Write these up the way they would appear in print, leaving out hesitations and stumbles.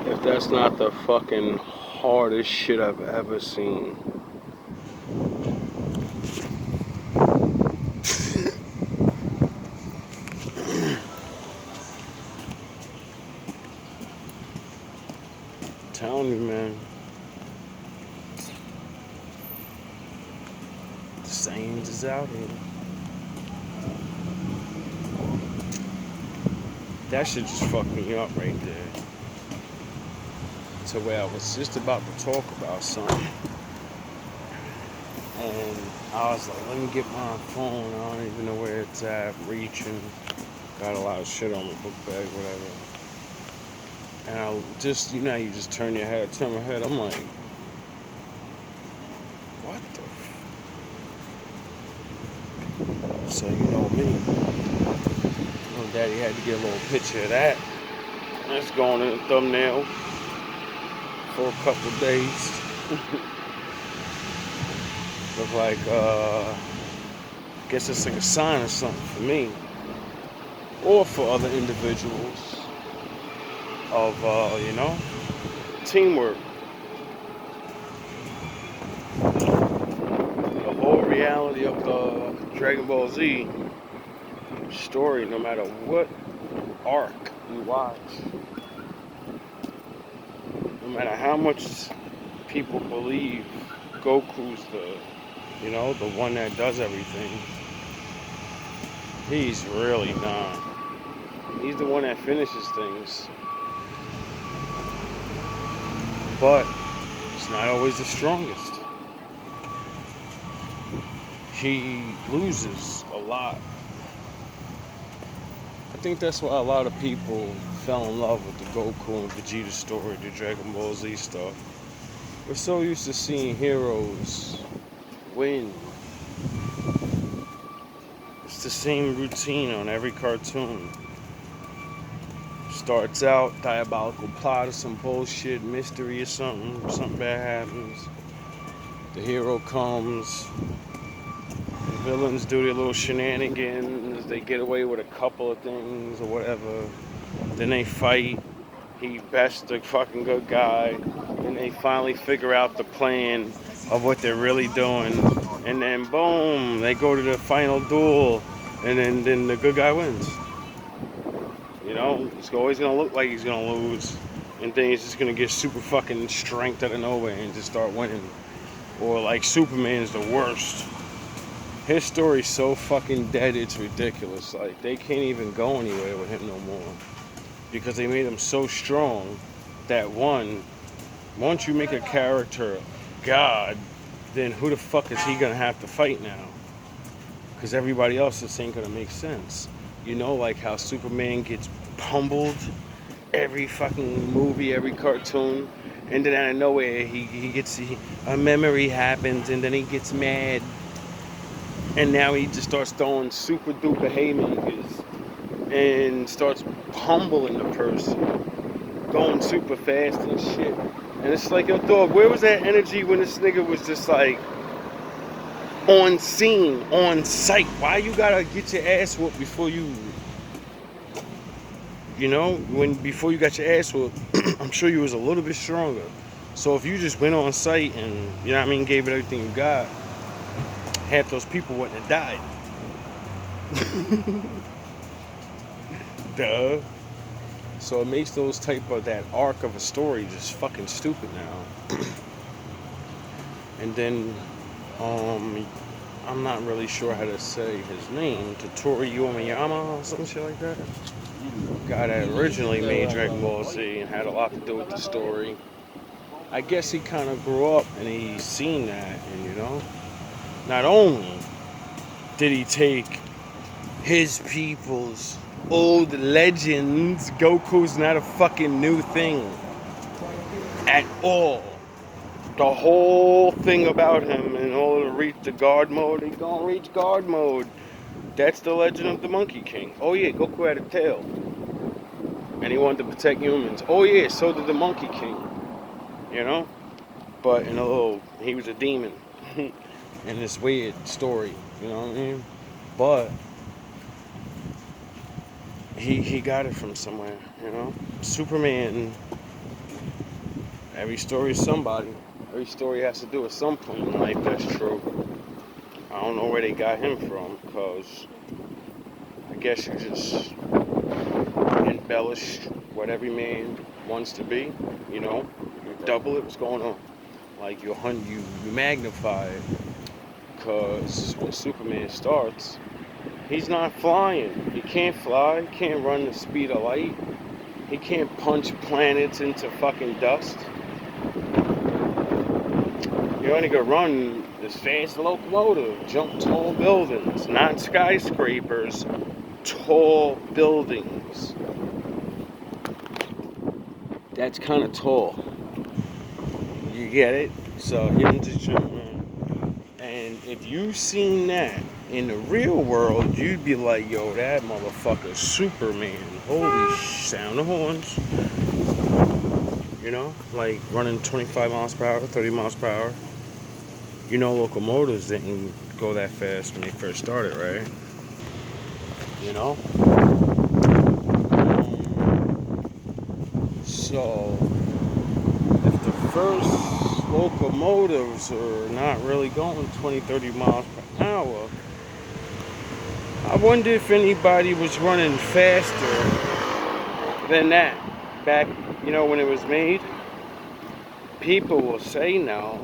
If that's not the fucking hardest shit I've ever seen. I'm telling you, man. The sayings is out here. That shit just fucked me up right there. To where I was just about to talk about something. And I was like, let me get my phone. I don't even know where it's at. Reaching. Got a lot of shit on my book bag, whatever. And I just, you just turn my head. I'm like, what the So you know me. Daddy had to get a little picture of that. That's going in the thumbnail for a couple days. Look like, guess it's like a sign or something for me. Or for other individuals of, teamwork. The whole reality of the Dragon Ball Z story, no matter what arc you watch, no matter how much people believe Goku's the one that does everything, he's really not. He's the one that finishes things. But he's not always the strongest. He loses a lot. I think that's why a lot of people fell in love with the Goku and Vegeta story, the Dragon Ball Z stuff. We're so used to seeing heroes win. It's the same routine on every cartoon. Starts out, diabolical plot or some bullshit, mystery or something bad happens. The hero comes, the villains do their little shenanigans, they get away with a couple of things or whatever. Then they fight, he bests the fucking good guy, and they finally figure out the plan of what they're really doing. And then boom, they go to the final duel, and then the good guy wins. It's always gonna look like he's gonna lose, and then he's just gonna get super fucking strength out of nowhere and just start winning. Or like Superman's the worst. His story's so fucking dead, it's ridiculous. Like they can't even go anywhere with him no more because they made him so strong that once you make a character God, then who the fuck is he gonna have to fight now? Because everybody else just ain't gonna make sense. Like how Superman gets pummeled every fucking movie, every cartoon, and then out of nowhere he gets a memory happens, and then he gets mad, and now he just starts throwing super duper haymakers and starts pummeling the person, going super fast and shit. And it's like, yo, dog, where was that energy when this nigga was just like on scene, on site? Why you gotta get your ass whooped before before you got your ass whooped? I'm sure you was a little bit stronger. So if you just went on site and, gave it everything you got, half those people wouldn't have died. Duh. So it makes that arc of a story just fucking stupid now. And then, I'm not really sure how to say his name, Totoro Yomiyama or some shit like that. Guy that originally made Dragon Ball Z and had a lot to do with the story. I guess he kind of grew up and he's seen that, and not only did he take his people's old legends, Goku's not a fucking new thing at all. The whole thing about him, in order to reach the guard mode, he's gonna reach guard mode. That's the legend of the Monkey King. Oh yeah, Goku had a tail. And he wanted to protect humans. Oh yeah, so did the Monkey King. But he was a demon. In this weird story, you know what I mean? But he got it from somewhere, you know? Superman, every story is somebody. Every story has to do at some point in life, that's true. I don't know where they got him from, because I guess you just embellish what every man wants to be, you know? You double it, what's going on? Like you magnify it, because when Superman starts, he's not flying. He can't fly, he can't run the speed of light, he can't punch planets into fucking dust. You only can run as fast as a locomotive, jump tall buildings, not skyscrapers, tall buildings. That's kind of tall. You get it? So him just jumping. And if you seen that in the real world, you'd be like, yo, that motherfucker's Superman. Holy sound of horns. You know? Like running 25 miles per hour, 30 miles per hour. You know, locomotives didn't go that fast when they first started, right? You know? So, if the first locomotives are not really going 20, 30 miles per hour, I wonder if anybody was running faster than that back, you know, when it was made. People will say no.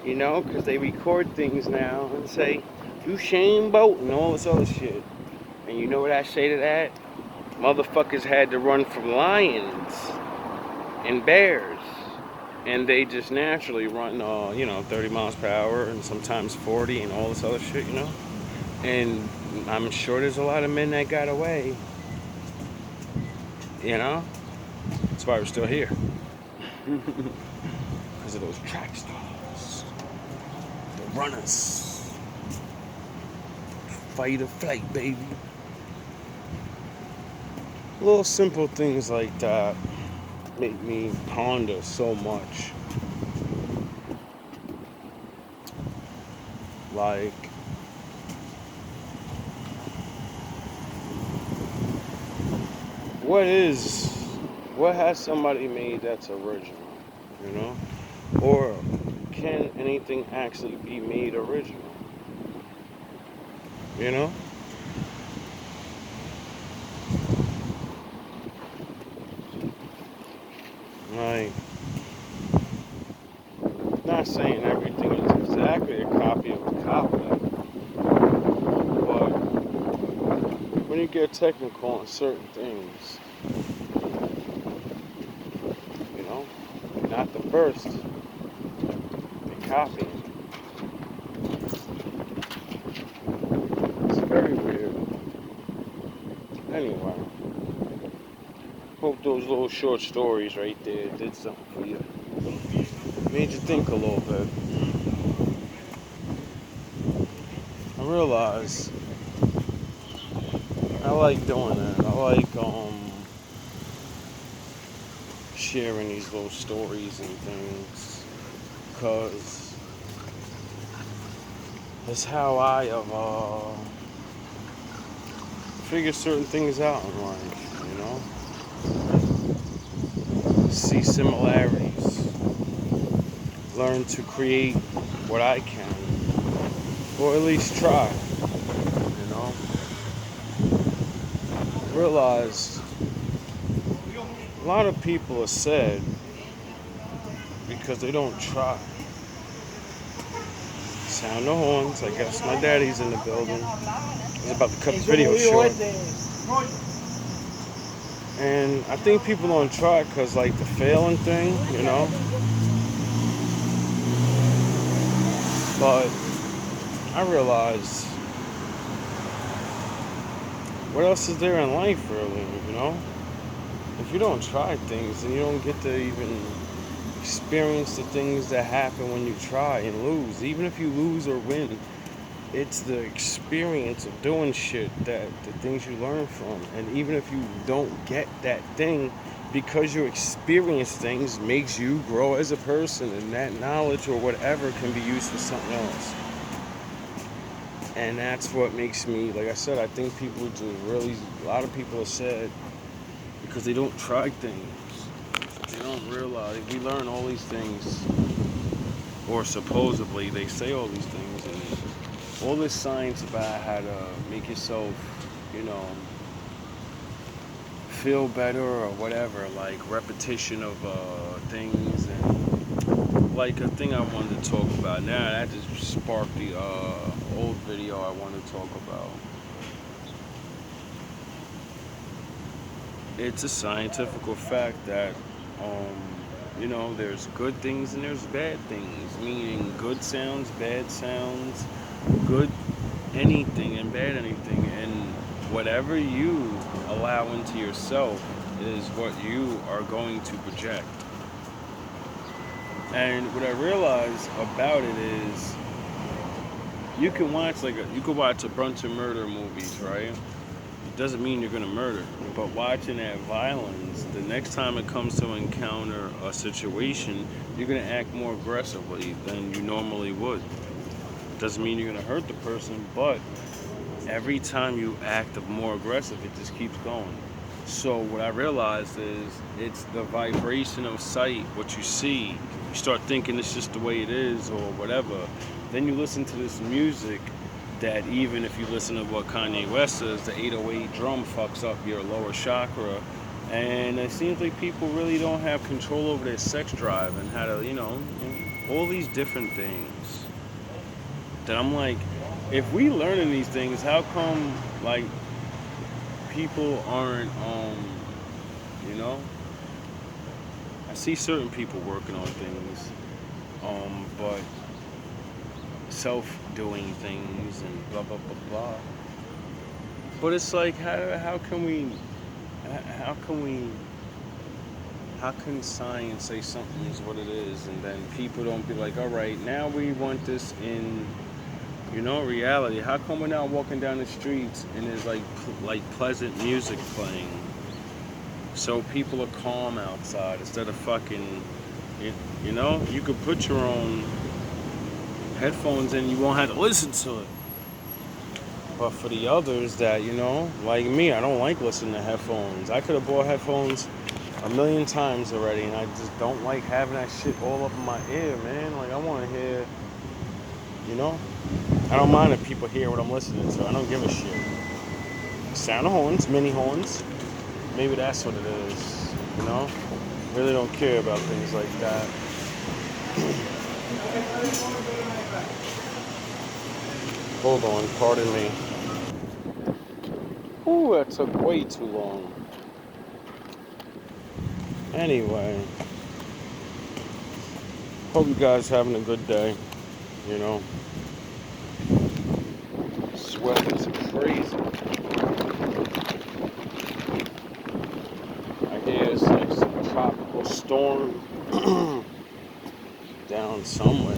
You know, because they record things now and say, Usain Bolt and all this other shit. And you know what I say to that? Motherfuckers had to run from lions and bears. And they just naturally run, 30 miles per hour and sometimes 40 and all this other shit, you know? And I'm sure there's a lot of men that got away. You know? That's why we're still here. Because of those track stars. Runners. Fight or flight, baby. Little simple things like that make me ponder so much. Like, what has somebody made that's original, you know? Or can anything actually be made original? You know? Like, not saying everything is exactly a copy of a copy, but when you get technical on certain things, you know, not the first, the copy. It's very weird. Anyway, hope those little short stories right there did something for you. Made you think a little bit. I realize I like doing that. I like sharing these little stories and things, because it's how I have figured certain things out in life, you know? See similarities. Learn to create what I can, or at least try, you know? Realize a lot of people are sad because they don't try. Sound the horns. I guess my daddy's in the building. I was about to cut the video short. And I think people don't try because, like, the failing thing, you know? But I realize, what else is there in life, really, you know? If you don't try things, then you don't get to even experience the things that happen when you try and lose. Even if you lose or win, it's the experience of doing shit that the things you learn from. And even if you don't get that thing, because you experience things makes you grow as a person, and that knowledge or whatever can be used for something else. And that's what makes me, like I said, I think people just really, a lot of people are sad because they don't try things. They don't realize, we learn all these things, or supposedly they say all these things, and all this science about how to make yourself, you know, feel better or whatever, like repetition of things, and like a thing I wanted to talk about now that just sparked the old video I wanted to talk about. It's a scientific fact that you know, there's good things and there's bad things, meaning good sounds, bad sounds, good anything and bad anything, and whatever you allow into yourself is what you are going to project. And what I realize about it is you can watch you could watch a bunch of murder movies, right? It doesn't mean you're gonna murder, but watching that violence, the next time it comes to encounter a situation, you're gonna act more aggressively than you normally would. Doesn't mean you're gonna hurt the person, but every time you act more aggressive, it just keeps going. So what I realized is it's the vibration of sight, what you see. You start thinking it's just the way it is or whatever. Then you listen to this music that, even if you listen to what Kanye West says, the 808 drum fucks up your lower chakra. And it seems like people really don't have control over their sex drive and how to, you know, all these different things. That I'm like, if we learning these things, how come, like, people aren't, you know? I see certain people working on things, but self-doing things and blah, blah, blah, blah. But it's like, how can science say something is what it is, and then people don't be like, all right, now we want this in, you know, reality. How come we're not walking down the streets and there's like pleasant music playing, so people are calm outside instead of fucking, you know, you could put your own headphones in, you won't have to listen to it. But for the others that, you know, like me, I don't like listening to headphones. I could have bought headphones a million times already, and I just don't like having that shit all up in my ear, man. Like, I want to hear, you know, I don't mind if people hear what I'm listening to. I don't give a shit. Sound of horns, mini horns. Maybe that's what it is, you know? Really don't care about things like that. Hold on, pardon me. Ooh, that took way too long. Anyway, hope you guys having a good day, you know? This weather's crazy. I hear it's like some tropical storm down somewhere.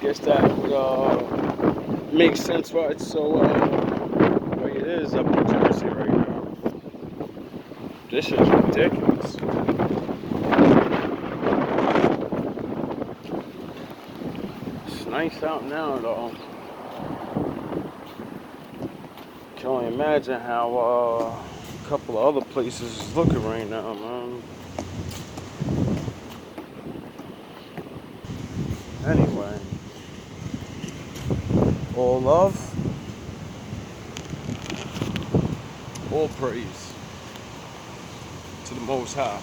Guess that would make sense why it's so the way it is up in Jersey right now. This is ridiculous. It's nice out now though. Can only imagine how a couple of other places is looking right now, man. Anyway, all love, all praise to the Most High.